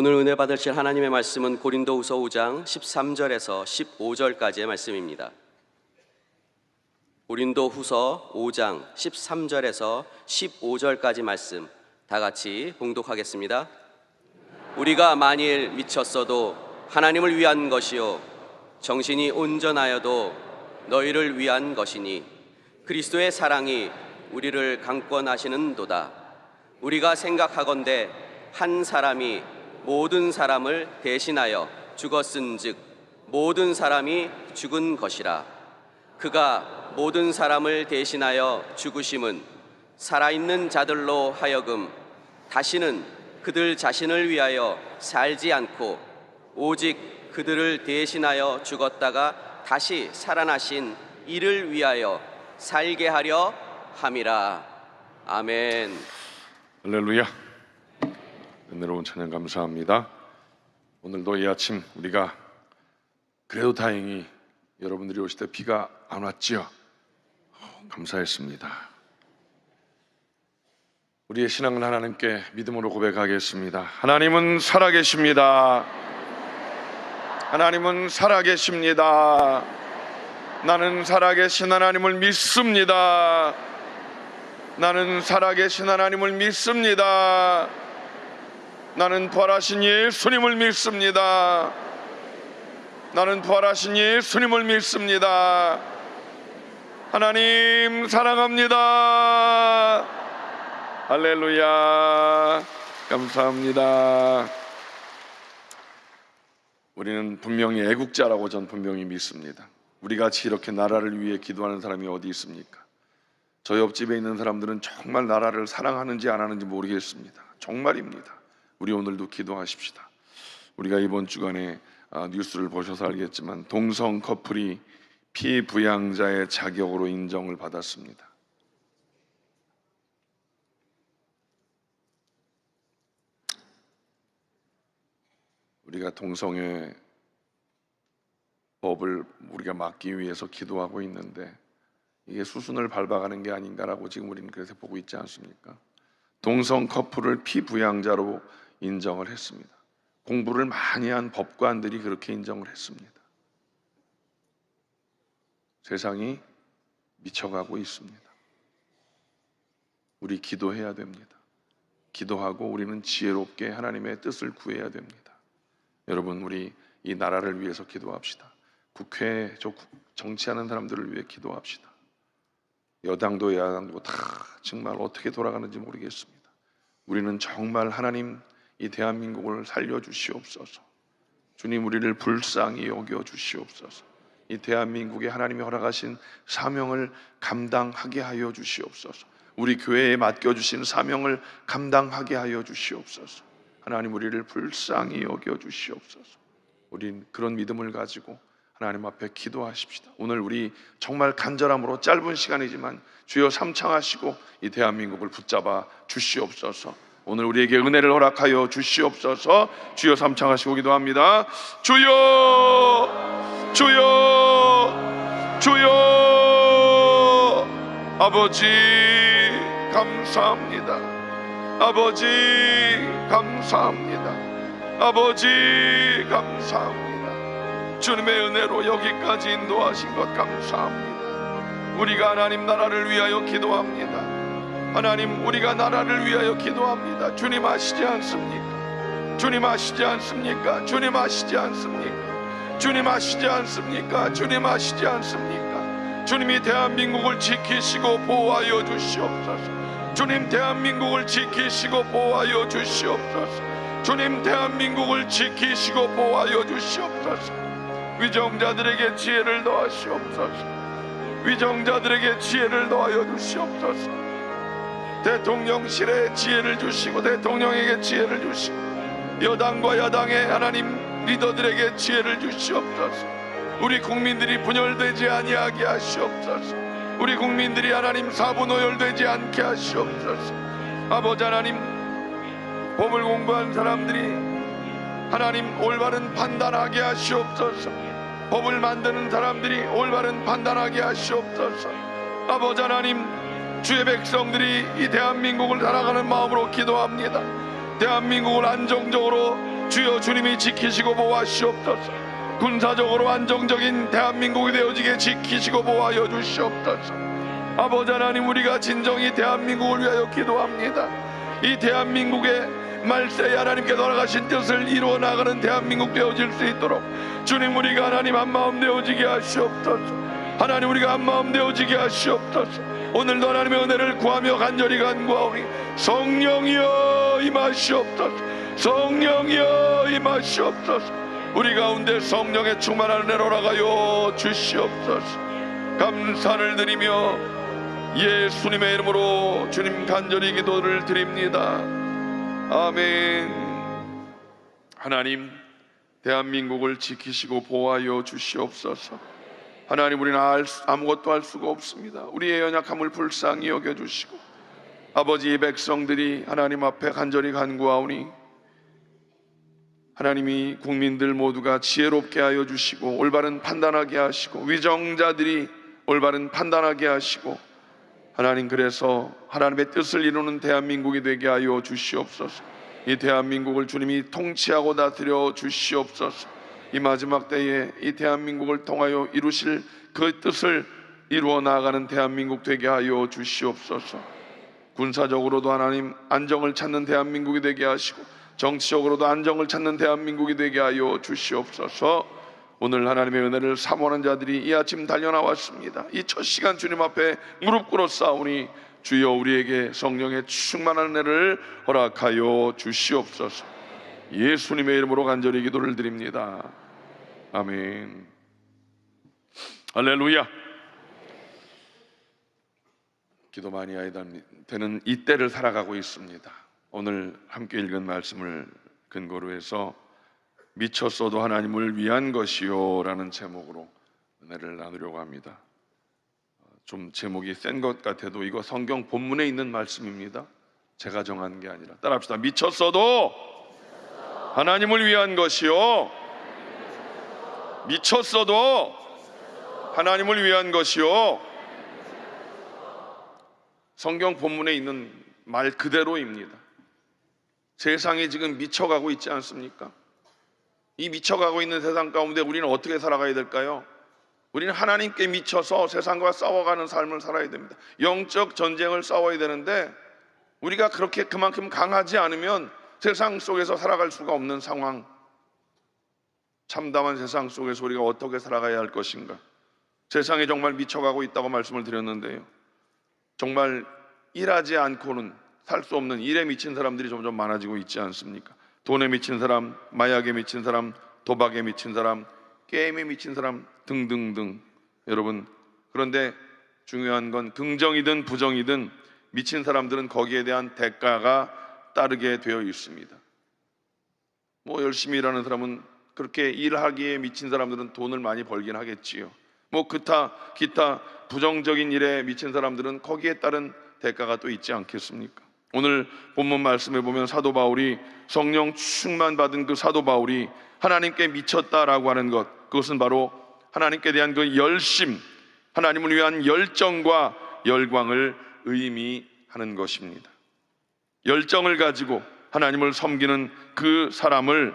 오늘 은혜 받으실 하나님의 말씀은 고린도후서 5장 13절에서 15절까지의 말씀입니다. 고린도후서 5장 13절에서 15절까지 말씀 다 같이 봉독하겠습니다. 우리가 만일 미쳤어도 하나님을 위한 것이요 정신이 온전하여도 너희를 위한 것이니 그리스도의 사랑이 우리를 강권하시는도다. 우리가 생각하건대 한 사람이 모든 사람을 대신하여 죽었은즉 모든 사람이 죽은 것이라. 그가 모든 사람을 대신하여 죽으심은 살아있는 자들로 하여금 다시는 그들 자신을 위하여 살지 않고 오직 그들을 대신하여 죽었다가 다시 살아나신 이를 위하여 살게 하려 함이라. 아멘. 할렐루야. 은혜로운 찬양 감사합니다. 오늘도 이 아침 우리가 그래도 다행히 여러분들이 오실 때 비가 안 왔지요. 감사했습니다. 우리의 신앙을 하나님께 믿음으로 고백하겠습니다. 하나님은 살아계십니다. 하나님은 살아계십니다. 나는 살아계신 하나님을 믿습니다. 나는 살아계신 하나님을 믿습니다. 나는 부활하신 예수님을 믿습니다. 나는 부활하신 예수님을 믿습니다. 하나님 사랑합니다. 할렐루야. 감사합니다. 우리는 분명히 애국자라고 전 분명히 믿습니다. 우리같이 이렇게 나라를 위해 기도하는 사람이 어디 있습니까? 저 옆집에 있는 사람들은 정말 나라를 사랑하는지 안 하는지 모르겠습니다. 정말입니다. 우리 오늘도 기도하십시다. 우리가 이번 주간에 뉴스를 보셔서 알겠지만 동성 커플이 피부양자의 자격으로 인정을 받았습니다. 우리가 동성애 법을 우리가 막기 위해서 기도하고 있는데 이게 수순을 밟아가는 게 아닌가라고 지금 우리는 그래서 보고 있지 않습니까? 동성 커플을 피부양자로 인정을 했습니다. 공부를 많이 한 법관들이 그렇게 인정을 했습니다. 세상이 미쳐가고 있습니다. 우리 기도해야 됩니다. 기도하고 우리는 지혜롭게 하나님의 뜻을 구해야 됩니다. 여러분, 우리 이 나라를 위해서 기도합시다. 국회에 정치하는 사람들을 위해 기도합시다. 여당도 야당도 다 정말 어떻게 돌아가는지 모르겠습니다. 우리는 정말 하나님 이 대한민국을 살려주시옵소서. 주님, 우리를 불쌍히 여겨주시옵소서. 이 대한민국에 하나님이 허락하신 사명을 감당하게 하여 주시옵소서. 우리 교회에 맡겨주신 사명을 감당하게 하여 주시옵소서. 하나님, 우리를 불쌍히 여겨주시옵소서. 우린 그런 믿음을 가지고 하나님 앞에 기도하십시다. 오늘 우리 정말 간절함으로 짧은 시간이지만 주여 삼창하시고 이 대한민국을 붙잡아 주시옵소서. 오늘 우리에게 은혜를 허락하여 주시옵소서. 주여 삼창하시고 기도합니다. 주여, 주여, 주여. 아버지 감사합니다. 아버지 감사합니다. 아버지 감사합니다. 주님의 은혜로 여기까지 인도하신 것 감사합니다. 우리가 하나님 나라를 위하여 기도합니다. 하나님, 우리가 나라를 위하여 기도합니다. 주님 아시지 않습니까? 주님 아시지 않습니까? 주님 아시지 않습니까? 주님 아시지 않습니까? 주님 아시지 않습니까? 주님이 대한민국을 지키시고 보호하여 주시옵소서. 주님, 대한민국을 지키시고 보호하여 주시옵소서. 주님, 대한민국을 지키시고 보호하여 주시옵소서. 위정자들에게 지혜를 더하시옵소서. 위정자들에게 지혜를 더하여 주시옵소서. 대통령실에 지혜를 주시고 대통령에게 지혜를 주시고 여당과 야당의 하나님 리더들에게 지혜를 주시옵소서. 우리 국민들이 분열되지 아니하게 하시옵소서. 우리 국민들이 하나님 사분오열되지 않게 하시옵소서. 아버지 하나님, 법을 공부한 사람들이 하나님 올바른 판단하게 하시옵소서. 법을 만드는 사람들이 올바른 판단하게 하시옵소서. 아버지 하나님, 주의 백성들이 이 대한민국을 살아가는 마음으로 기도합니다. 대한민국을 안정적으로 주여 주님이 지키시고 보호하시옵소서. 군사적으로 안정적인 대한민국이 되어지게 지키시고 보호하여 주시옵소서. 아버지 하나님, 우리가 진정히 대한민국을 위하여 기도합니다. 이 대한민국의 말세에 하나님께 돌아가신 뜻을 이루어 나가는 대한민국 되어질 수 있도록 주님, 우리가 하나님 한마음 되어지게 하시옵소서. 하나님, 우리가 한마음 되어지게 하시옵소서. 오늘도 하나님의 은혜를 구하며 간절히 간구하오니 성령이여 임하시옵소서. 성령이여 임하시옵소서. 우리 가운데 성령의 충만한 은혜로 나가여 주시옵소서. 감사를 드리며 예수님의 이름으로 주님 간절히 기도를 드립니다. 아멘. 하나님, 대한민국을 지키시고 보호하여 주시옵소서. 하나님, 우리는 아무것도 할 수가 없습니다. 우리의 연약함을 불쌍히 여겨주시고 아버지, 이 백성들이 하나님 앞에 간절히 간구하오니 하나님이 국민들 모두가 지혜롭게 하여 주시고 올바른 판단하게 하시고 위정자들이 올바른 판단하게 하시고 하나님, 그래서 하나님의 뜻을 이루는 대한민국이 되게 하여 주시옵소서. 이 대한민국을 주님이 통치하고 다스려 주시옵소서. 이 마지막 때에 이 대한민국을 통하여 이루실 그 뜻을 이루어 나아가는 대한민국 되게 하여 주시옵소서. 군사적으로도 하나님 안정을 찾는 대한민국이 되게 하시고 정치적으로도 안정을 찾는 대한민국이 되게 하여 주시옵소서. 오늘 하나님의 은혜를 사모하는 자들이 이 아침 달려나왔습니다. 이 첫 시간 주님 앞에 무릎 꿇어 싸우니 주여 우리에게 성령의 충만한 은혜를 허락하여 주시옵소서. 예수님의 이름으로 간절히 기도를 드립니다. 아멘. 할렐루야. 기도 많이 해야 되는 이때를 살아가고 있습니다. 오늘 함께 읽은 말씀을 근거로 해서 미쳤어도 하나님을 위한 것이요 라는 제목으로 은혜를 나누려고 합니다. 좀 제목이 센 것 같아도 이거 성경 본문에 있는 말씀입니다. 제가 정한 게 아니라 따라합시다. 미쳤어도 하나님을 위한 것이요, 미쳤어도 하나님을 위한 것이요. 성경 본문에 있는 말 그대로입니다. 세상이 지금 미쳐가고 있지 않습니까? 이 미쳐가고 있는 세상 가운데 우리는 어떻게 살아가야 될까요? 우리는 하나님께 미쳐서 세상과 싸워가는 삶을 살아야 됩니다. 영적 전쟁을 싸워야 되는데 우리가 그렇게 그만큼 강하지 않으면 세상 속에서 살아갈 수가 없는 상황, 참담한 세상 속에서 우리가 어떻게 살아가야 할 것인가. 세상에 정말 미쳐가고 있다고 말씀을 드렸는데요, 정말 일하지 않고는 살 수 없는 일에 미친 사람들이 점점 많아지고 있지 않습니까? 돈에 미친 사람, 마약에 미친 사람, 도박에 미친 사람, 게임에 미친 사람 등등등. 여러분, 그런데 중요한 건 긍정이든 부정이든 미친 사람들은 거기에 대한 대가가 따르게 되어 있습니다. 뭐 열심히 일하는 사람은, 그렇게 일하기에 미친 사람들은 돈을 많이 벌긴 하겠지요. 뭐 기타 부정적인 일에 미친 사람들은 거기에 따른 대가가 또 있지 않겠습니까? 오늘 본문 말씀에 보면 사도 바울이, 성령 충만 받은 그 사도 바울이 하나님께 미쳤다라고 하는 것, 그것은 바로 하나님께 대한 그 열심, 하나님을 위한 열정과 열광을 의미하는 것입니다. 열정을 가지고 하나님을 섬기는 그 사람을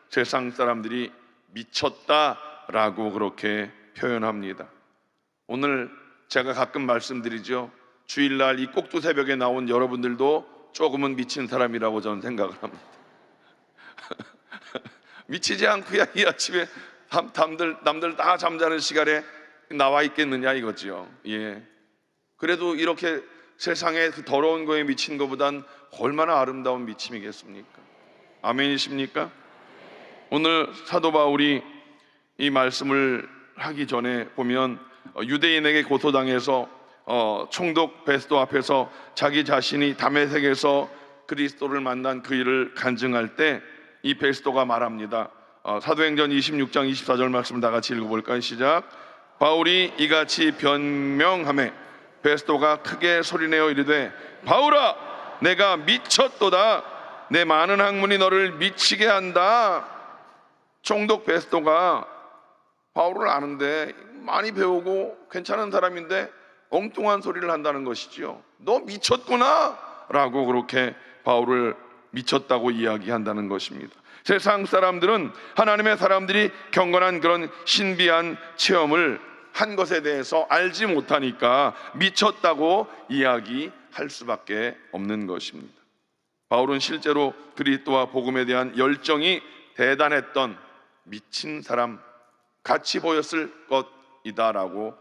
세상 사람들이 미쳤다라고 그렇게 표현합니다. 오늘 제가 가끔 말씀드리죠. 주일날 이 꼭두 새벽에 나온 여러분들도 조금은 미친 사람이라고 저는 생각을 합니다. 미치지 않고야 이 아침에 남들 다 잠자는 시간에 나와 있겠느냐 이거죠. 예. 그래도 이렇게 세상에 그 더러운 거에 미친 것보단 얼마나 아름다운 미침이겠습니까? 아멘이십니까? 오늘 사도 바울이 이 말씀을 하기 전에 보면 유대인에게 고소당해서 총독 베스도 앞에서 자기 자신이 다메섹에서 그리스도를 만난 그 일을 간증할 때 이 베스도가 말합니다. 사도행전 26장 24절 말씀을 다 같이 읽어볼까요? 시작. 바울이 이같이 변명하매 베스도가 크게 소리내어 이르되, 바울아, 내가 미쳤도다. 내 많은 학문이 너를 미치게 한다. 총독 베스도가 바울을 아는데, 많이 배우고 괜찮은 사람인데 엉뚱한 소리를 한다는 것이지요. 너 미쳤구나 라고 그렇게 바울을 미쳤다고 이야기한다는 것입니다. 세상 사람들은 하나님의 사람들이 경건한 그런 신비한 체험을 한 것에 대해서 알지 못하니까 미쳤다고 이야기할 수밖에 없는 것입니다. 바울은 실제로 그리스도와 복음에 대한 열정이 대단했던 미친 사람 같이 보였을 것이다라고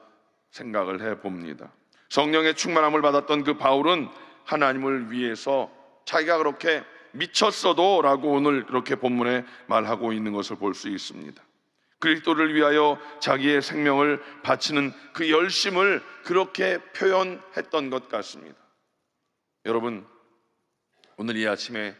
생각을 해봅니다. 성령의 충만함을 받았던 그 바울은 하나님을 위해서 자기가 그렇게 미쳤어도 라고 오늘 이렇게 본문에 말하고 있는 것을 볼 수 있습니다. 그리스도를 위하여 자기의 생명을 바치는 그 열심을 그렇게 표현했던 것 같습니다. 여러분, 오늘 이 아침에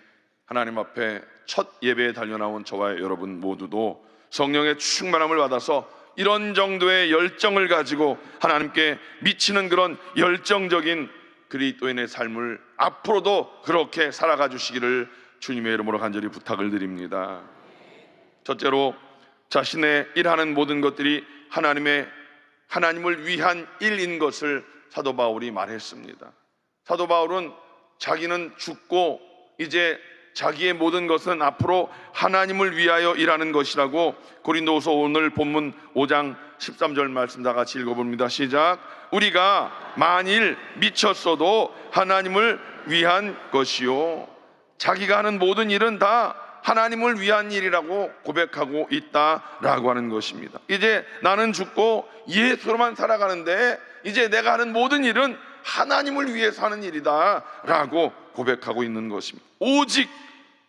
하나님 앞에 첫 예배에 달려나온 저와 여러분 모두도 성령의 충만함을 받아서 이런 정도의 열정을 가지고 하나님께 미치는 그런 열정적인 그리스도인의 삶을 앞으로도 그렇게 살아가 주시기를 주님의 이름으로 간절히 부탁을 드립니다. 첫째로, 자신의 일하는 모든 것들이 하나님을 위한 일인 것을 사도 바울이 말했습니다. 사도 바울은 자기는 죽고 이제 자기의 모든 것은 앞으로 하나님을 위하여 일하는 것이라고 고린도후서 오늘 본문 5장 13절 말씀 다 같이 읽어봅니다. 시작. 우리가 만일 미쳤어도 하나님을 위한 것이요, 자기가 하는 모든 일은 다 하나님을 위한 일이라고 고백하고 있다라고 하는 것입니다. 이제 나는 죽고 예수로만 살아가는데 이제 내가 하는 모든 일은 하나님을 위해서 하는 일이다 라고 고백하고 있는 것입니다. 오직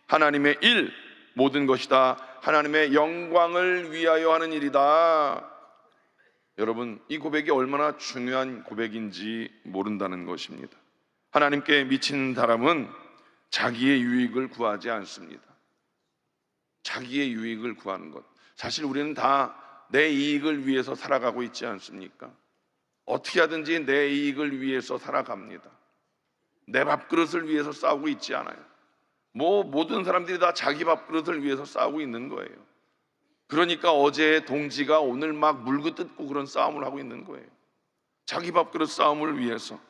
하나님의 일, 모든 것이 다 하나님의 영광을 위하여 하는 일이다. 여러분, 이 고백이 얼마나 중요한 고백인지 모른다는 것입니다. 하나님께 미친 사람은 자기의 유익을 구하지 않습니다. 자기의 유익을 구하는 것, 사실 우리는 다 내 이익을 위해서 살아가고 있지 않습니까? 어떻게 하든지 내 이익을 위해서 살아갑니다. 내 밥그릇을 위해서 싸우고 있지 않아요. 모든 사람들이 다 자기 밥그릇을 위해서 싸우고 있는 거예요. 그러니까 어제의 동지가 오늘 막 물고 뜯고 그런 싸움을 하고 있는 거예요. 자기 밥그릇 싸움을 위해서.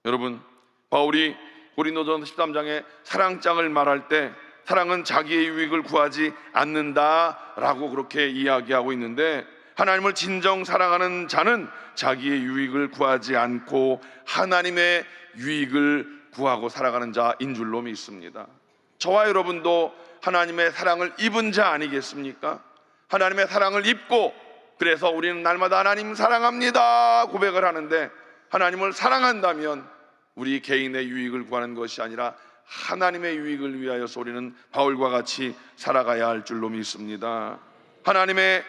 여러분, 바울이 고린도전서 13장에 사랑장을 말할 때 사랑은 자기의 유익을 구하지 않는다라고 그렇게 이야기하고 있는데, 하나님을 진정 사랑하는 자는 자기의 유익을 구하지 않고 하나님의 유익을 구하고 살아가는 자인 줄로 믿습니다. 저와 여러분도 하나님의 사랑을 입은 자 아니겠습니까? 하나님의 사랑을 입고, 그래서 우리는 날마다 하나님 사랑합니다 고백을 하는데, 하나님을 사랑한다면 우리 개인의 유익을 구하는 것이 아니라 하나님의 유익을 위하여서 우리는 바울과 같이 살아가야 할 줄로 믿습니다. 하나님의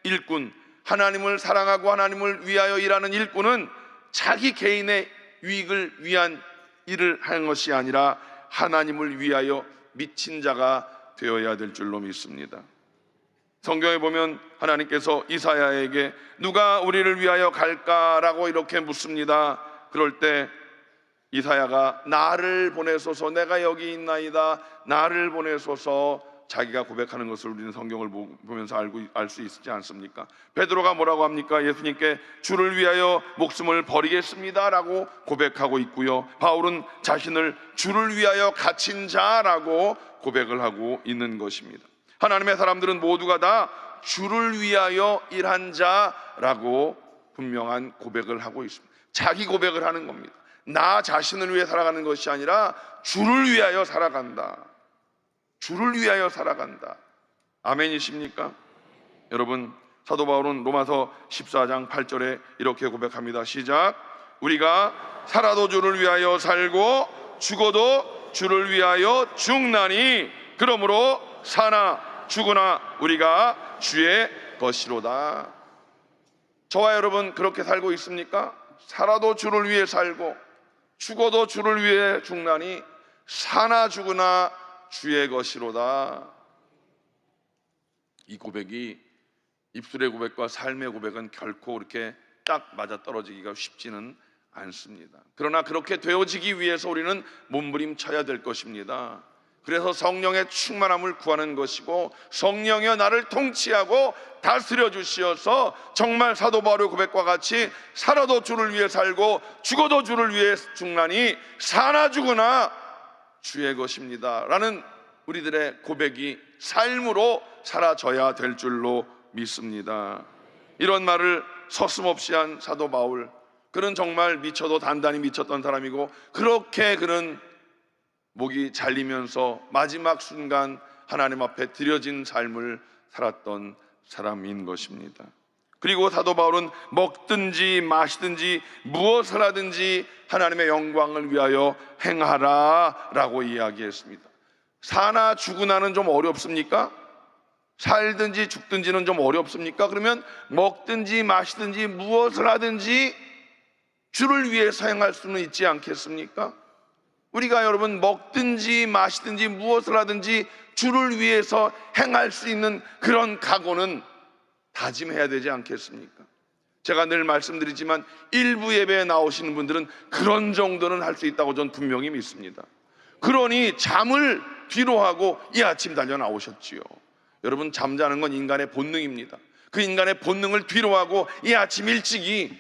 일꾼, 하나님을 사랑하고 하나님을 위하여 일하는 일꾼은 자기 개인의 유익을 위한 일을 하는 것이 아니라 하나님을 위하여 미친 자가 되어야 될 줄로 믿습니다. 성경에 보면 하나님께서 이사야에게 누가 우리를 위하여 갈까라고 이렇게 묻습니다. 그럴 때 이사야가 나를 보내소서, 내가 여기 있나이다, 나를 보내소서, 자기가 고백하는 것을 우리는 성경을 보면서 알 수 있지 않습니까? 베드로가 뭐라고 합니까? 예수님께 주를 위하여 목숨을 버리겠습니다 라고 고백하고 있고요, 바울은 자신을 주를 위하여 갇힌 자라고 고백을 하고 있는 것입니다. 하나님의 사람들은 모두가 다 주를 위하여 일한 자라고 분명한 고백을 하고 있습니다. 자기 고백을 하는 겁니다. 나 자신을 위해 살아가는 것이 아니라 주를 위하여 살아간다. 주를 위하여 살아간다. 아멘이십니까? 여러분, 사도 바울은 로마서 14장 8절에 이렇게 고백합니다. 시작. 우리가 살아도 주를 위하여 살고 죽어도 주를 위하여 죽나니 그러므로 사나 죽으나 우리가 주의 것이로다. 저와 여러분 그렇게 살고 있습니까? 살아도 주를 위해 살고 죽어도 주를 위해 죽나니 사나 죽으나 주의 것이로다. 이 고백이 입술의 고백과 삶의 고백은 결코 그렇게 딱 맞아떨어지기가 쉽지는 않습니다. 그러나 그렇게 되어지기 위해서 우리는 몸부림쳐야 될 것입니다. 그래서 성령의 충만함을 구하는 것이고, 성령이여 나를 통치하고 다스려 주시어서 정말 사도 바울의 고백과 같이 살아도 주를 위해 살고 죽어도 주를 위해 죽나니 사나 죽으나 주의 것입니다 라는 우리들의 고백이 삶으로 사라져야 될 줄로 믿습니다. 이런 말을 서슴없이 한 사도 바울, 그는 정말 미쳐도 단단히 미쳤던 사람이고, 그렇게 그는 목이 잘리면서 마지막 순간 하나님 앞에 드려진 삶을 살았던 사람인 것입니다. 그리고 사도 바울은 먹든지 마시든지 무엇을 하든지 하나님의 영광을 위하여 행하라 라고 이야기했습니다. 사나 죽으나는 좀 어렵습니까? 살든지 죽든지는 좀 어렵습니까? 그러면 먹든지 마시든지 무엇을 하든지 주를 위해서 행할 수는 있지 않겠습니까? 우리가 여러분 먹든지 마시든지 무엇을 하든지 주를 위해서 행할 수 있는 그런 각오는 다짐해야 되지 않겠습니까? 제가 늘 말씀드리지만 일부 예배에 나오시는 분들은 그런 정도는 할 수 있다고 저는 분명히 믿습니다. 그러니 잠을 뒤로 하고 이 아침 달려 나오셨지요. 여러분, 잠자는 건 인간의 본능입니다. 그 인간의 본능을 뒤로 하고 이 아침 일찍이,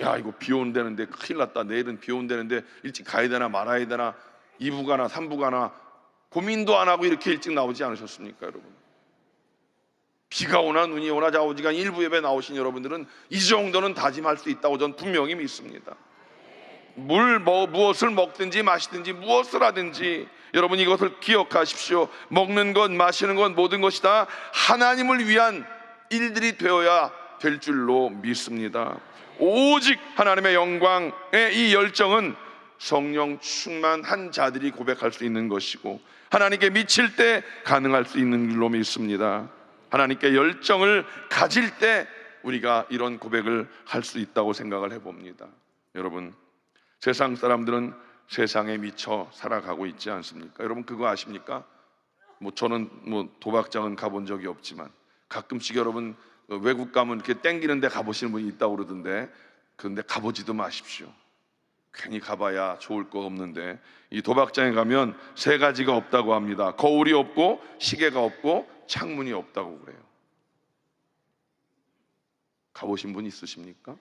야, 이거 비 온다는데 큰일 났다, 내일은 비 온다는데 일찍 가야 되나 말아야 되나, 2부 가나 3부 가나 고민도 안 하고 이렇게 일찍 나오지 않으셨습니까? 여러분, 비가 오나 눈이 오나 좌우지간 일부 예배 나오신 여러분들은 이 정도는 다짐할 수 있다고 저는 분명히 믿습니다. 무엇을 먹든지 마시든지 무엇을 하든지 여러분, 이것을 기억하십시오. 먹는 것 마시는 것 모든 것이 다 하나님을 위한 일들이 되어야 될 줄로 믿습니다. 오직 하나님의 영광의 이 열정은 성령 충만한 자들이 고백할 수 있는 것이고, 하나님께 미칠 때 가능할 수 있는 줄로 믿습니다. 하나님께 열정을 가질 때 우리가 이런 고백을 할 수 있다고 생각을 해봅니다. 여러분, 세상 사람들은 세상에 미쳐 살아가고 있지 않습니까? 여러분, 그거 아십니까? 저는 도박장은 가본 적이 없지만 가끔씩 여러분 외국 가면 이렇게 땡기는 데 가보시는 분이 있다고 그러던데, 그런데 가보지도 마십시오. 괜히 가봐야 좋을 거 없는데, 이 도박장에 가면 세 가지가 없다고 합니다. 거울이 없고 시계가 없고 창문이 없다고 그래요. 가보신 분 있으십니까?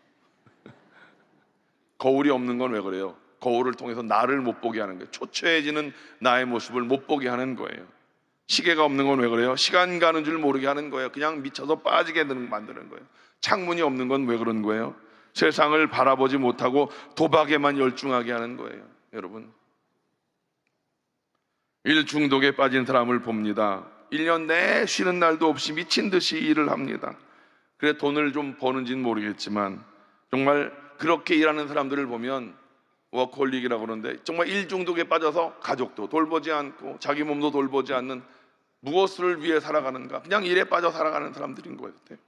거울이 없는 건 왜 그래요? 거울을 통해서 나를 못 보게 하는 거예요. 초췌해지는 나의 모습을 못 보게 하는 거예요. 시계가 없는 건 왜 그래요? 시간 가는 줄 모르게 하는 거예요. 그냥 미쳐서 빠지게 만드는 거예요. 창문이 없는 건 왜 그런 거예요? 세상을 바라보지 못하고 도박에만 열중하게 하는 거예요. 여러분, 일 중독에 빠진 사람을 봅니다. 1년 내 쉬는 날도 없이 미친 듯이 일을 합니다. 그래 돈을 좀 버는지는 모르겠지만 정말 그렇게 일하는 사람들을 보면 워커홀릭이라고 그러는데, 정말 일 중독에 빠져서 가족도 돌보지 않고 자기 몸도 돌보지 않는, 무엇을 위해 살아가는가, 그냥 일에 빠져 살아가는 사람들인 것 같아요.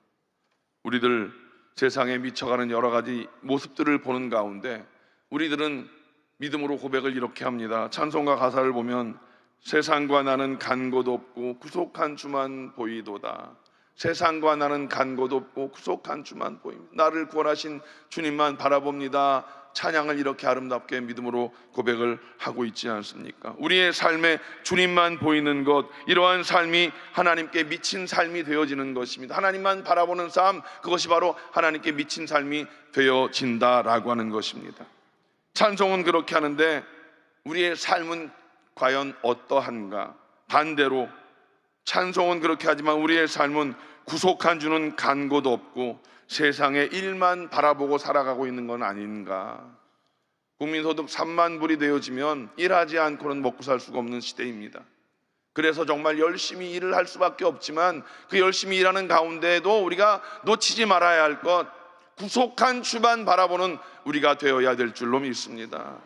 우리들 세상에 미쳐가는 여러 가지 모습들을 보는 가운데 우리들은 믿음으로 고백을 이렇게 합니다. 찬송가 가사를 보면 세상과 나는 간 곳 없고 구속한 주만 보이도다. 세상과 나는 간 곳 없고 구속한 주만 보입니다. 나를 구원하신 주님만 바라봅니다. 찬양을 이렇게 아름답게 믿음으로 고백을 하고 있지 않습니까? 우리의 삶에 주님만 보이는 것, 이러한 삶이 하나님께 미친 삶이 되어지는 것입니다. 하나님만 바라보는 삶, 그것이 바로 하나님께 미친 삶이 되어진다라고 하는 것입니다. 찬송은 그렇게 하는데 우리의 삶은 과연 어떠한가? 반대로 찬송은 그렇게 하지만 우리의 삶은 구속한 주는 간 곳 없고 세상의 일만 바라보고 살아가고 있는 건 아닌가? 국민소득 3만 불이 되어지면 일하지 않고는 먹고 살 수가 없는 시대입니다. 그래서 정말 열심히 일을 할 수밖에 없지만 그 열심히 일하는 가운데에도 우리가 놓치지 말아야 할 것, 구속한 주만 바라보는 우리가 되어야 될 줄로 믿습니다.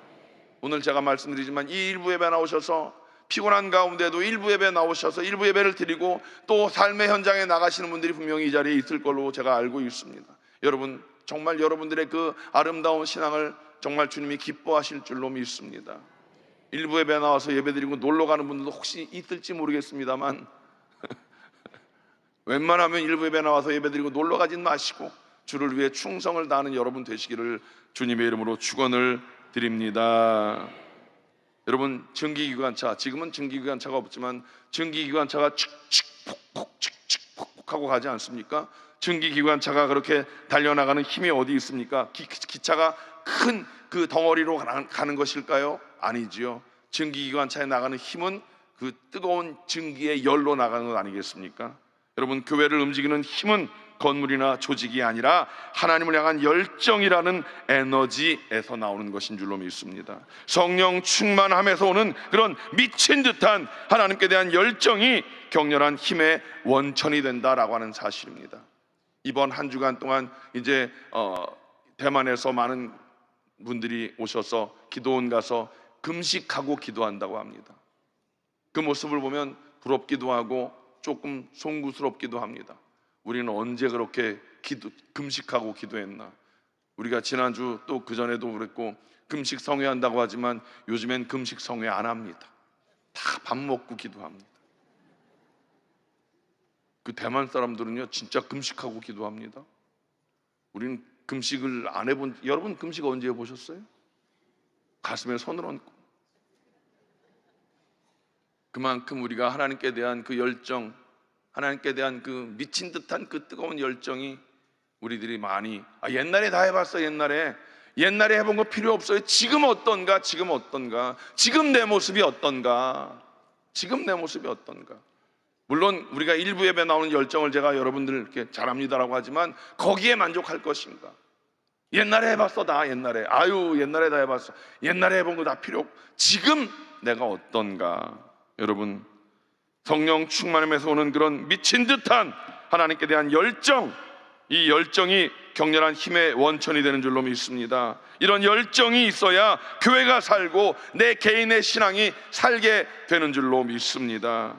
오늘 제가 말씀드리지만 이 일부 예배 나오셔서 피곤한 가운데도 일부 예배 나오셔서 일부 예배를 드리고 또 삶의 현장에 나가시는 분들이 분명히 이 자리에 있을 걸로 제가 알고 있습니다. 여러분, 정말 여러분들의 그 아름다운 신앙을 정말 주님이 기뻐하실 줄로 믿습니다. 일부 예배 나와서 예배 드리고 놀러 가는 분들도 혹시 있을지 모르겠습니다만 웬만하면 일부 예배 나와서 예배 드리고 놀러 가진 마시고 주를 위해 충성을 다하는 여러분 되시기를 주님의 이름으로 축원을 드립니다. 여러분, 증기기관차, 지금은 증기기관차가 없지만 증기기관차가 칙칙폭폭 칙칙폭폭 하고 가지 않습니까? 증기기관차가 그렇게 달려나가는 힘이 어디 있습니까? 기차가 큰 그 덩어리로 가는 것일까요? 아니지요. 증기기관차에 나가는 힘은 그 뜨거운 증기의 열로 나가는 것 아니겠습니까? 여러분, 교회를 움직이는 힘은 건물이나 조직이 아니라 하나님을 향한 열정이라는 에너지에서 나오는 것인 줄로 믿습니다. 성령 충만함에서 오는 그런 미친 듯한 하나님께 대한 열정이 격렬한 힘의 원천이 된다라고 하는 사실입니다. 이번 한 주간 동안 이제 대만에서 많은 분들이 오셔서 기도원 가서 금식하고 기도한다고 합니다. 그 모습을 보면 부럽기도 하고 조금 송구스럽기도 합니다. 우리는 언제 그렇게 금식하고 기도했나? 우리가 지난주 또 그전에도 그랬고 금식 성회한다고 하지만 요즘엔 금식 성회 안 합니다. 다 밥 먹고 기도합니다. 그 대만 사람들은요 진짜 금식하고 기도합니다. 우리는 금식을 안 해본, 여러분 금식 언제 해보셨어요? 가슴에 손을 얹고. 그만큼 우리가 하나님께 대한 그 열정, 하나님께 대한 그 미친 듯한 그 뜨거운 열정이 우리들이 많이 옛날에 다 해봤어. 옛날에 해본 거 필요 없어요. 지금 어떤가? 지금 내 모습이 어떤가? 물론 우리가 일부 예배 나오는 열정을 제가 여러분들 이렇게 잘합니다라고 하지만 거기에 만족할 것인가? 옛날에 해봤어. 다 옛날에 다 해봤어. 옛날에 해본 거 다 필요 없고 지금 내가 어떤가? 여러분, 성령 충만함에서 오는 그런 미친 듯한 하나님께 대한 열정, 이 열정이 격렬한 힘의 원천이 되는 줄로 믿습니다. 이런 열정이 있어야 교회가 살고 내 개인의 신앙이 살게 되는 줄로 믿습니다.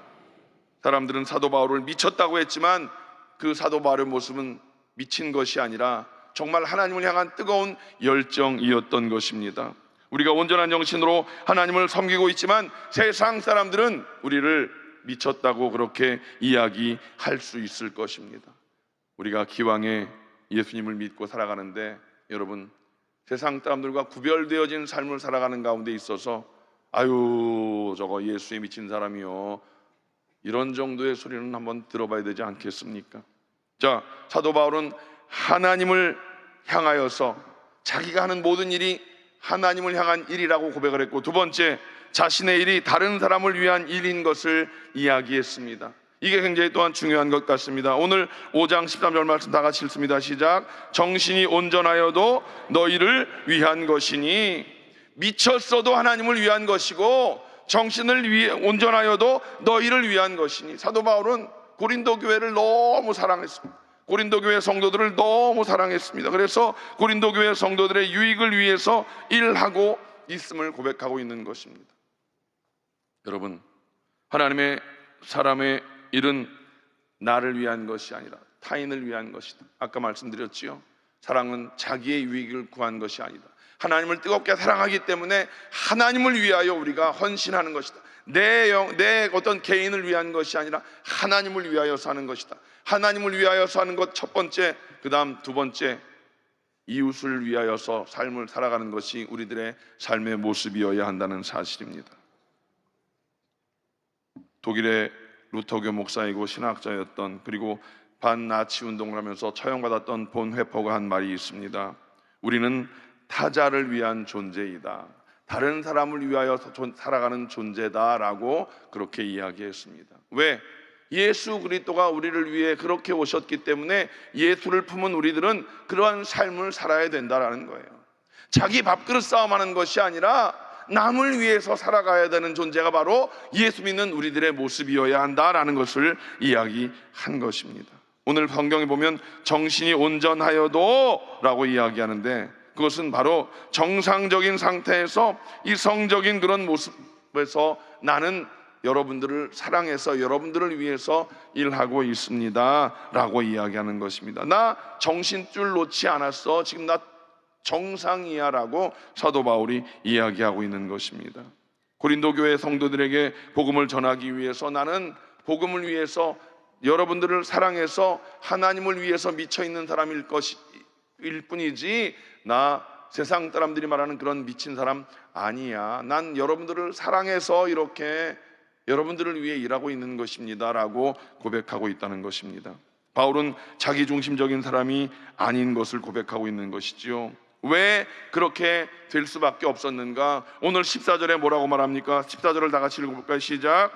사람들은 사도 바울을 미쳤다고 했지만 그 사도 바울의 모습은 미친 것이 아니라 정말 하나님을 향한 뜨거운 열정이었던 것입니다. 우리가 온전한 정신으로 하나님을 섬기고 있지만 세상 사람들은 우리를 미쳤다고 그렇게 이야기할 수 있을 것입니다. 우리가 기왕에 예수님을 믿고 살아가는데 여러분, 세상 사람들과 구별되어진 삶을 살아가는 가운데 있어서 저거 예수에 미친 사람이요, 이런 정도의 소리는 한번 들어봐야 되지 않겠습니까? 자, 사도 바울은 하나님을 향하여서 자기가 하는 모든 일이 하나님을 향한 일이라고 고백을 했고, 두 번째, 자신의 일이 다른 사람을 위한 일인 것을 이야기했습니다. 이게 굉장히 또한 중요한 것 같습니다. 오늘 5장 13절 말씀 다 같이 읽습니다. 시작. 정신이 온전하여도 너희를 위한 것이니. 미쳤어도 하나님을 위한 것이고 정신을 온전하여도 너희를 위한 것이니. 사도 바울은 고린도 교회를 너무 사랑했습니다. 고린도 교회 성도들을 너무 사랑했습니다. 그래서 고린도 교회 성도들의 유익을 위해서 일하고 있음을 고백하고 있는 것입니다. 여러분, 하나님의 사람의 일은 나를 위한 것이 아니라 타인을 위한 것이다. 아까 말씀드렸지요. 사랑은 자기의 유익을 구한 것이 아니다. 하나님을 뜨겁게 사랑하기 때문에 하나님을 위하여 우리가 헌신하는 것이다. 내 어떤 개인을 위한 것이 아니라 하나님을 위하여 사는 것이다. 하나님을 위하여 사는 것 첫 번째, 그 다음 두 번째, 이웃을 위하여서 삶을 살아가는 것이 우리들의 삶의 모습이어야 한다는 사실입니다. 독일의 루터교 목사이고 신학자였던, 그리고 반나치 운동을 하면서 처형받았던 본 회퍼가 한 말이 있습니다. 우리는 타자를 위한 존재이다. 다른 사람을 위하여 살아가는 존재다라고 그렇게 이야기했습니다. 왜? 예수 그리스도가 우리를 위해 그렇게 오셨기 때문에 예수를 품은 우리들은 그러한 삶을 살아야 된다라는 거예요. 자기 밥그릇 싸움하는 것이 아니라 남을 위해서 살아가야 되는 존재가 바로 예수 믿는 우리들의 모습이어야 한다라는 것을 이야기한 것입니다. 오늘 성경에 보면 정신이 온전하여도 라고 이야기하는데, 그것은 바로 정상적인 상태에서 이성적인 그런 모습에서 나는 여러분들을 사랑해서 여러분들을 위해서 일하고 있습니다 라고 이야기하는 것입니다. 나 정신줄 놓지 않았어, 지금 나 정상이야 라고 사도 바울이 이야기하고 있는 것입니다. 고린도 교회 성도들에게 복음을 전하기 위해서 나는 복음을 위해서 여러분들을 사랑해서 하나님을 위해서 미쳐있는 사람일 뿐이지 나 세상 사람들이 말하는 그런 미친 사람 아니야. 난 여러분들을 사랑해서 이렇게 여러분들을 위해 일하고 있는 것입니다 라고 고백하고 있다는 것입니다. 바울은 자기중심적인 사람이 아닌 것을 고백하고 있는 것이지요. 왜 그렇게 될 수밖에 없었는가? 오늘 14절에 뭐라고 말합니까? 14절을 다 같이 읽어볼까요? 시작.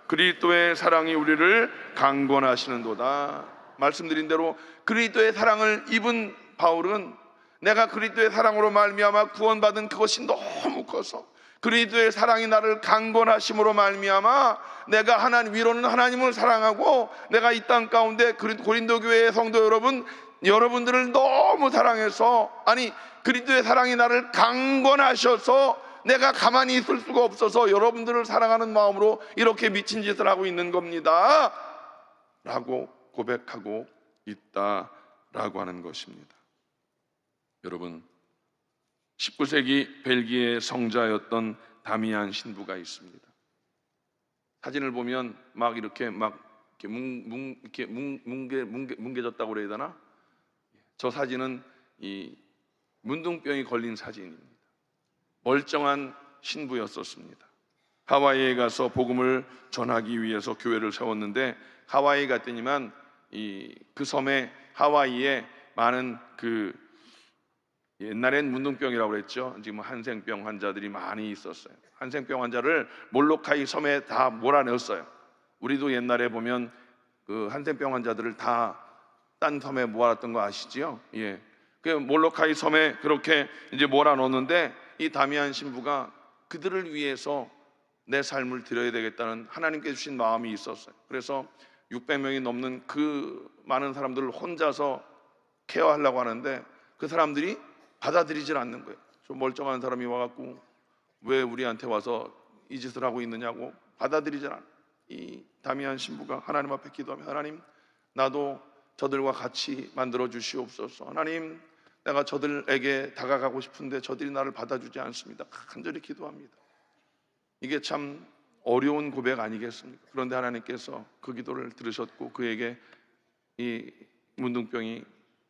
그리스도의 사랑이 우리를 강권하시는도다. 말씀드린 대로 그리스도의 사랑을 입은 바울은 내가 그리스도의 사랑으로 말미암아 구원받은 그것이 너무 커서 그리스도의 사랑이 나를 강권하심으로 말미암아 내가 하나님 위로는 하나님을 사랑하고 내가 이 땅 가운데 고린도 교회의 성도 여러분들을 너무 사랑해서, 아니 그리스도의 사랑이 나를 강권하셔서 내가 가만히 있을 수가 없어서 여러분들을 사랑하는 마음으로 이렇게 미친 짓을 하고 있는 겁니다 라고 고백하고 있다라고 하는 것입니다. 여러분, 19세기 벨기에 성자였던 다미안 신부가 있습니다. 사진을 보면 막 이렇게 뭉개졌다고 그래야 되나? 저 사진은 이 문둥병이 걸린 사진입니다. 멀쩡한 신부였었습니다. 하와이에 가서 복음을 전하기 위해서 교회를 세웠는데, 하와이 갔더니만 그 섬에 하와이에 많은 옛날엔 문둥병이라고 그랬죠. 지금 한생병 환자들이 많이 있었어요. 한생병 환자를 몰로카이 섬에 다 몰아넣었어요. 우리도 옛날에 보면 그 한생병 환자들을 다 딴 섬에 모아놨던 거 아시지요? 예. 그 몰로카이 섬에 그렇게 이제 몰아넣었는데, 이 다미안 신부가 그들을 위해서 내 삶을 드려야 되겠다는 하나님께 주신 마음이 있었어요. 그래서 600명이 넘는 그 많은 사람들을 혼자서 케어하려고 하는데 그 사람들이 받아들이질 않는 거예요. 좀 멀쩡한 사람이 와갖고 왜 우리한테 와서 이 짓을 하고 있느냐고 받아들이질 않아요. 이 다미안 신부가 하나님 앞에 기도하며, 하나님, 나도 저들과 같이 만들어 주시옵소서. 하나님, 내가 저들에게 다가가고 싶은데 저들이 나를 받아주지 않습니다. 간절히 기도합니다. 이게 참 어려운 고백 아니겠습니까? 그런데 하나님께서 그 기도를 들으셨고 그에게 이 문둥병이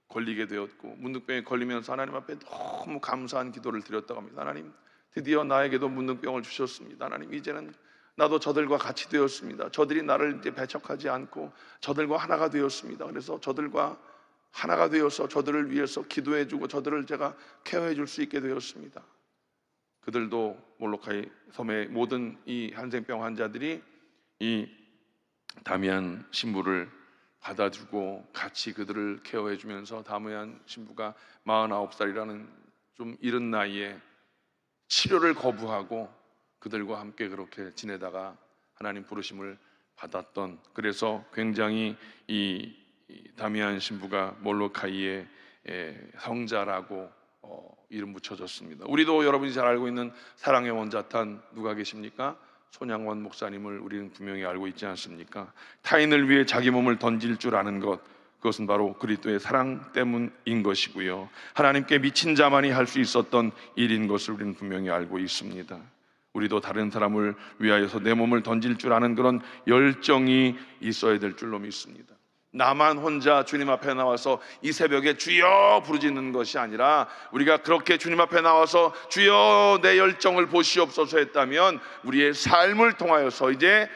걸리게 되었고, 문둥병에 걸리면서 하나님 앞에 너무 감사한 기도를 드렸다고 합니다. 하나님, 드디어 나에게도 문둥병을 주셨습니다. 하나님, 이제는 나도 저들과 같이 되었습니다. 저들이 나를 이제 배척하지 않고 저들과 하나가 되었습니다. 그래서 저들과 하나가 되어서 저들을 위해서 기도해주고 저들을 제가 케어해줄 수 있게 되었습니다. 그들도 몰로카이 섬의 모든 이 한생병 환자들이 이 다미안 신부를 받아주고 같이 그들을 케어해주면서 다미안 신부가 49살이라는 좀 이른 나이에 치료를 거부하고 그들과 함께 그렇게 지내다가 하나님 부르심을 받았던, 그래서 굉장히 이 다미안 신부가 몰로카이의 성자라고 이름 붙여졌습니다. 우리도 여러분이 잘 알고 있는 사랑의 원자탄 누가 계십니까? 손양원 목사님을 우리는 분명히 알고 있지 않습니까? 타인을 위해 자기 몸을 던질 줄 아는 것, 그것은 바로 그리스도의 사랑 때문인 것이고요, 하나님께 미친 자만이 할 수 있었던 일인 것을 우리는 분명히 알고 있습니다. 우리도 다른 사람을 위하여서 내 몸을 던질 줄 아는 그런 열정이 있어야 될 줄로 믿습니다. 나만 혼자 주님 앞에 나와서 이 새벽에 주여 부르짖는 것이 아니라, 우리가 그렇게 주님 앞에 나와서 주여 내 열정을 보시옵소서 했다면 우리의 삶을 통하여서 이제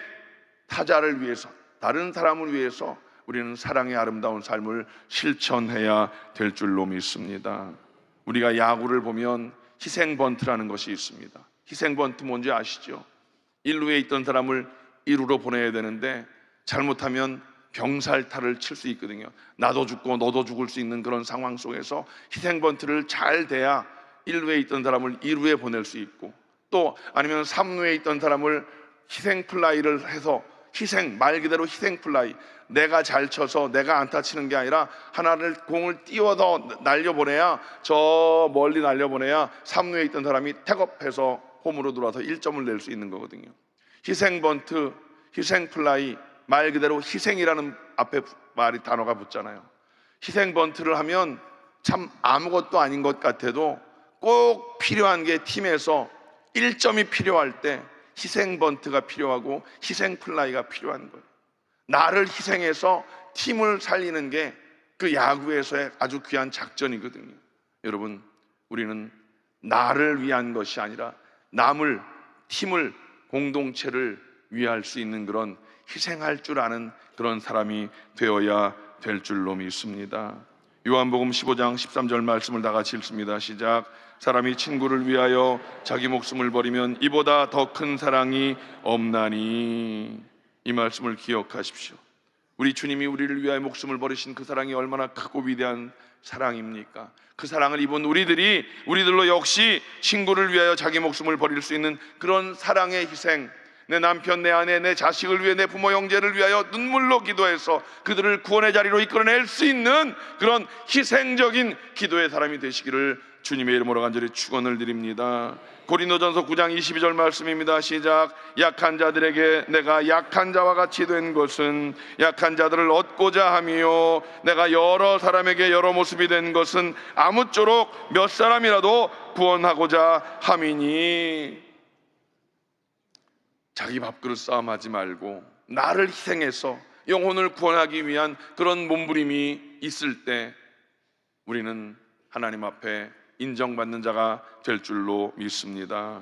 타자를 위해서, 다른 사람을 위해서 우리는 사랑의 아름다운 삶을 실천해야 될 줄로 믿습니다. 우리가 야구를 보면 희생번트라는 것이 있습니다. 희생번트 뭔지 아시죠? 1루에 있던 사람을 2루로 보내야 되는데 잘못하면 병살타를 칠 수 있거든요. 나도 죽고 너도 죽을 수 있는 그런 상황 속에서 희생번트를 잘 대야 1루에 있던 사람을 2루에 보낼 수 있고, 또 아니면 3루에 있던 사람을 희생플라이를 해서, 말 그대로 희생플라이, 내가 잘 쳐서 내가 안타 치는 게 아니라 하나를 공을 띄워서 날려보내야, 저 멀리 날려보내야 3루에 있던 사람이 택업해서 홈으로 들어와서 1점을 낼 수 있는 거거든요. 희생번트, 희생플라이, 말 그대로 희생이라는 앞에 단어가 붙잖아요. 희생번트를 하면 참 아무것도 아닌 것 같아도 꼭 필요한 게, 팀에서 1점이 필요할 때 희생번트가 필요하고 희생플라이가 필요한 거예요. 나를 희생해서 팀을 살리는 게 그 야구에서의 아주 귀한 작전이거든요. 여러분, 우리는 나를 위한 것이 아니라 남을, 팀을, 공동체를 위할 수 있는 그런 희생할 줄 아는 그런 사람이 되어야 될 줄로 믿습니다. 요한복음 15장 13절 말씀을 다 같이 읽습니다. 시작. 사람이 친구를 위하여 자기 목숨을 버리면 이보다 더 큰 사랑이 없나니. 이 말씀을 기억하십시오. 우리 주님이 우리를 위하여 목숨을 버리신 그 사랑이 얼마나 크고 위대한 사랑입니까? 그 사랑을 입은 우리들로 역시 친구를 위하여 자기 목숨을 버릴 수 있는 그런 사랑의 희생, 내 남편, 내 아내, 내 자식을 위해, 내 부모 형제를 위하여 눈물로 기도해서 그들을 구원의 자리로 이끌어낼 수 있는 그런 희생적인 기도의 사람이 되시기를 주님의 이름으로 간절히 축원을 드립니다. 고린도전서 9장 22절 말씀입니다. 시작. 약한 자들에게 내가 약한 자와 같이 된 것은 약한 자들을 얻고자 함이요, 내가 여러 사람에게 여러 모습이 된 것은 아무쪼록 몇 사람이라도 구원하고자 함이니. 자기 밥그릇 싸움하지 말고 나를 희생해서 영혼을 구원하기 위한 그런 몸부림이 있을 때 우리는 하나님 앞에 인정받는 자가 될 줄로 믿습니다.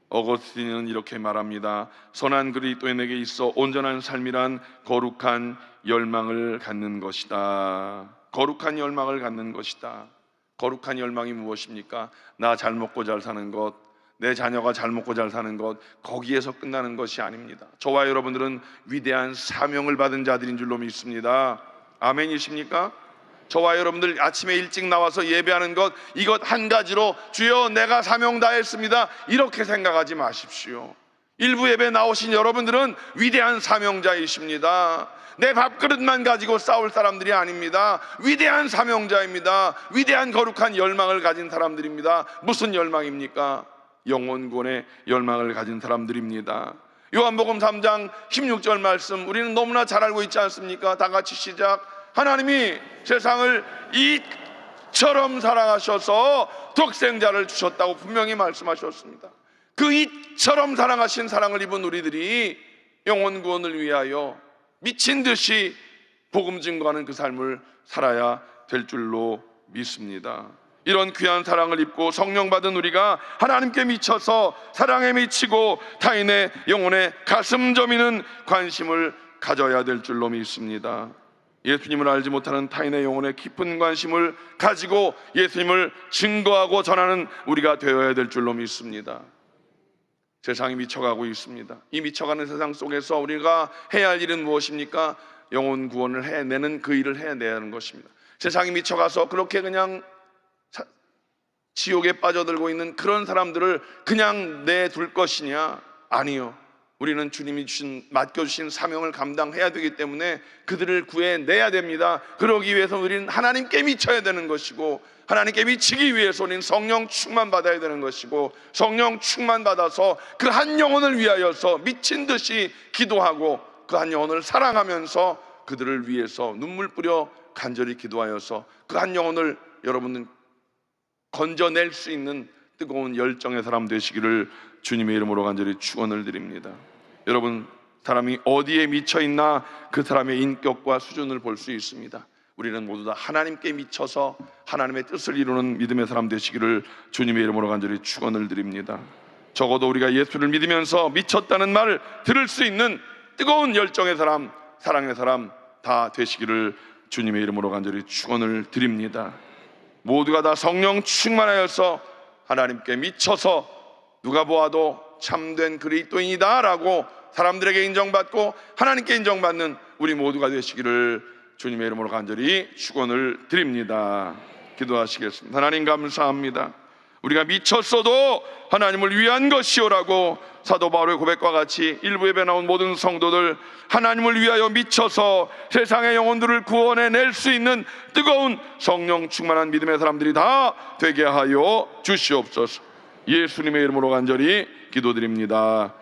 어거스틴은 이렇게 말합니다. 선한 그리스도인에게 있어 온전한 삶이란 거룩한 열망을 갖는 것이다. 거룩한 열망을 갖는 것이다. 거룩한 열망이 무엇입니까? 나 잘 먹고 잘 사는 것, 내 자녀가 잘 먹고 잘 사는 것, 거기에서 끝나는 것이 아닙니다. 저와 여러분들은 위대한 사명을 받은 자들인 줄로 믿습니다. 아멘이십니까? 저와 여러분들 아침에 일찍 나와서 예배하는 것, 이것 한 가지로 주여 내가 사명 다했습니다, 이렇게 생각하지 마십시오. 일부 예배 나오신 여러분들은 위대한 사명자이십니다. 내 밥그릇만 가지고 싸울 사람들이 아닙니다. 위대한 사명자입니다. 위대한 거룩한 열망을 가진 사람들입니다. 무슨 열망입니까? 영혼 구원의 열망을 가진 사람들입니다. 요한복음 3장 16절 말씀 우리는 너무나 잘 알고 있지 않습니까? 다 같이 시작. 하나님이 세상을 이처럼 사랑하셔서 독생자를 주셨다고 분명히 말씀하셨습니다. 그 이처럼 사랑하신 사랑을 입은 우리들이 영혼 구원을 위하여 미친 듯이 복음 증거하는 그 삶을 살아야 될 줄로 믿습니다. 이런 귀한 사랑을 입고 성령 받은 우리가 하나님께 미쳐서 사랑에 미치고 타인의 영혼에 가슴 저미는 관심을 가져야 될 줄로 믿습니다. 예수님을 알지 못하는 타인의 영혼에 깊은 관심을 가지고 예수님을 증거하고 전하는 우리가 되어야 될 줄로 믿습니다. 세상이 미쳐가고 있습니다. 이 미쳐가는 세상 속에서 우리가 해야 할 일은 무엇입니까? 영혼 구원을 해내는 그 일을 해내야 하는 것입니다. 세상이 미쳐가서 그렇게 그냥 지옥에 빠져들고 있는 그런 사람들을 그냥 내둘 것이냐? 아니요. 우리는 주님이 맡겨주신 사명을 감당해야 되기 때문에 그들을 구해내야 됩니다. 그러기 위해서 우리는 하나님께 미쳐야 되는 것이고, 하나님께 미치기 위해서 우리는 성령 충만 받아야 되는 것이고, 성령 충만 받아서 그 한 영혼을 위하여서 미친 듯이 기도하고 그 한 영혼을 사랑하면서 그들을 위해서 눈물 뿌려 간절히 기도하여서 그 한 영혼을 여러분은 건져낼 수 있는 뜨거운 열정의 사람 되시기를 주님의 이름으로 간절히 축원을 드립니다. 여러분, 사람이 어디에 미쳐 있나 그 사람의 인격과 수준을 볼 수 있습니다. 우리는 모두 다 하나님께 미쳐서 하나님의 뜻을 이루는 믿음의 사람 되시기를 주님의 이름으로 간절히 축원을 드립니다. 적어도 우리가 예수를 믿으면서 미쳤다는 말을 들을 수 있는 뜨거운 열정의 사람, 사랑의 사람 다 되시기를 주님의 이름으로 간절히 축원을 드립니다. 모두가 다 성령 충만하여서 하나님께 미쳐서 누가 보아도 참된 그리스도인이다 라고 사람들에게 인정받고 하나님께 인정받는 우리 모두가 되시기를 주님의 이름으로 간절히 축원을 드립니다. 기도하시겠습니다. 하나님 감사합니다. 우리가 미쳤어도 하나님을 위한 것이오라고 사도 바울의 고백과 같이 일부 예배 나온 모든 성도들 하나님을 위하여 미쳐서 세상의 영혼들을 구원해낼 수 있는 뜨거운 성령 충만한 믿음의 사람들이 다 되게 하여 주시옵소서. 예수님의 이름으로 간절히 기도드립니다.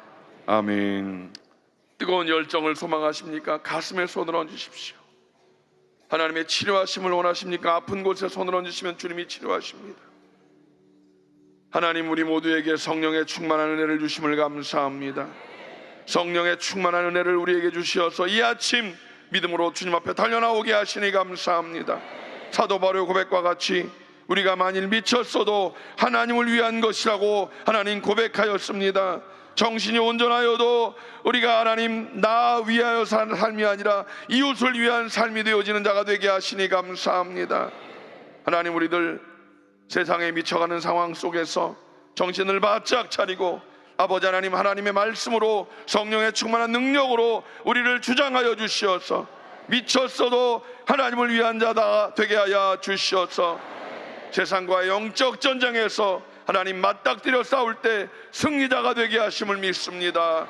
아멘. 뜨거운 열정을 소망하십니까? 가슴에 손을 얹으십시오. 하나님의 치료하심을 원하십니까? 아픈 곳에 손을 얹으시면 주님이 치료하십니다. 하나님, 우리 모두에게 성령의 충만한 은혜를 주심을 감사합니다. 성령의 충만한 은혜를 우리에게 주시어서 이 아침 믿음으로 주님 앞에 달려나오게 하시니 감사합니다. 사도 바울의 고백과 같이 우리가 만일 미쳤어도 하나님을 위한 것이라고 하나님 고백하였습니다. 정신이 온전하여도 우리가 하나님 나 위하여 사는 삶이 아니라 이웃을 위한 삶이 되어지는 자가 되게 하시니 감사합니다. 하나님, 우리들 세상에 미쳐가는 상황 속에서 정신을 바짝 차리고 아버지 하나님, 하나님의 말씀으로 성령의 충만한 능력으로 우리를 주장하여 주시어서 미쳤어도 하나님을 위한 자다 되게 하여 주시어서 세상과의 영적 전쟁에서 하나님 맞닥뜨려 싸울 때 승리자가 되게 하심을 믿습니다.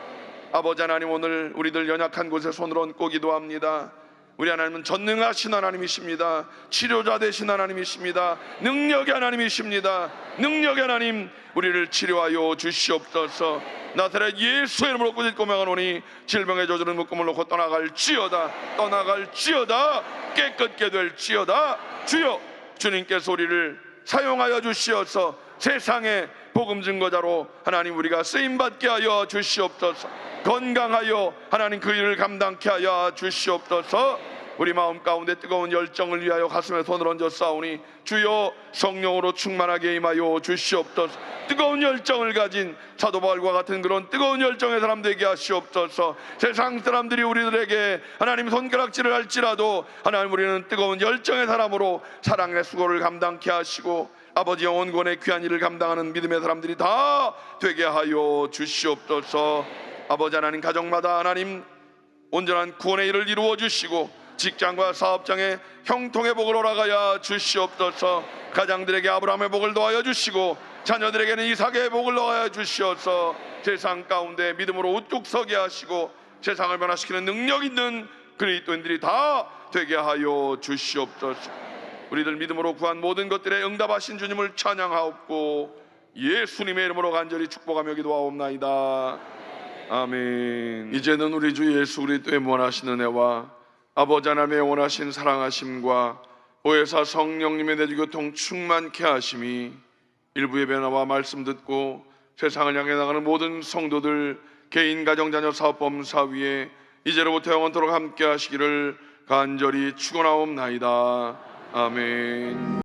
아버지 하나님, 오늘 우리들 연약한 곳에 손을 얹고 기도합니다. 우리 하나님은 전능하신 하나님이십니다. 치료자 되신 하나님이십니다. 능력의 하나님이십니다. 능력의 하나님, 우리를 치료하여 주시옵소서. 나사렛 예수의 이름으로 꾸짖고 명하노니 질병의 저주는 묶음을 놓고 떠나갈지어다. 떠나갈지어다. 깨끗게 될지어다. 주여, 주님께서 우리를 사용하여 주시어서 세상의 복음 증거자로 하나님 우리가 쓰임받게 하여 주시옵소서. 건강하여 하나님 그 일을 감당케 하여 주시옵소서. 우리 마음 가운데 뜨거운 열정을 위하여 가슴에 손을 얹어 싸우니 주여 성령으로 충만하게 임하여 주시옵소서. 뜨거운 열정을 가진 사도 바울과 같은 그런 뜨거운 열정의 사람 되게 하시옵소서. 세상 사람들이 우리들에게 하나님 손가락질을 할지라도 하나님, 우리는 뜨거운 열정의 사람으로 사랑의 수고를 감당케 하시고 아버지 영혼권의 귀한 일을 감당하는 믿음의 사람들이 다 되게 하여 주시옵소서. 아버지 하나님, 가정마다 하나님 온전한 구원의 일을 이루어 주시고 직장과 사업장에 형통의 복을 허락하여 주시옵소서. 가장들에게 아브라함의 복을 더하여 주시고 자녀들에게는 이삭의 복을 더하여 주시어서 세상 가운데 믿음으로 우뚝 서게 하시고 세상을 변화시키는 능력 있는 그리스도인들이 다 되게 하여 주시옵소서. 우리들 믿음으로 구한 모든 것들에 응답하신 주님을 찬양하옵고 예수님의 이름으로 간절히 축복하며 기도하옵나이다. 아멘. 이제는 우리 주 예수 그리스도의 무한하신 은혜와 아버지 하나님의 영원하신 사랑하심과 보혜사 성령님의 내주교통 충만케 하심이 일부 예배나와 말씀 듣고 세상을 향해 나가는 모든 성도들 개인, 가정, 자녀, 사업, 범사 위에 이제로부터 영원토록 함께 하시기를 간절히 축원하옵나이다. 아멘.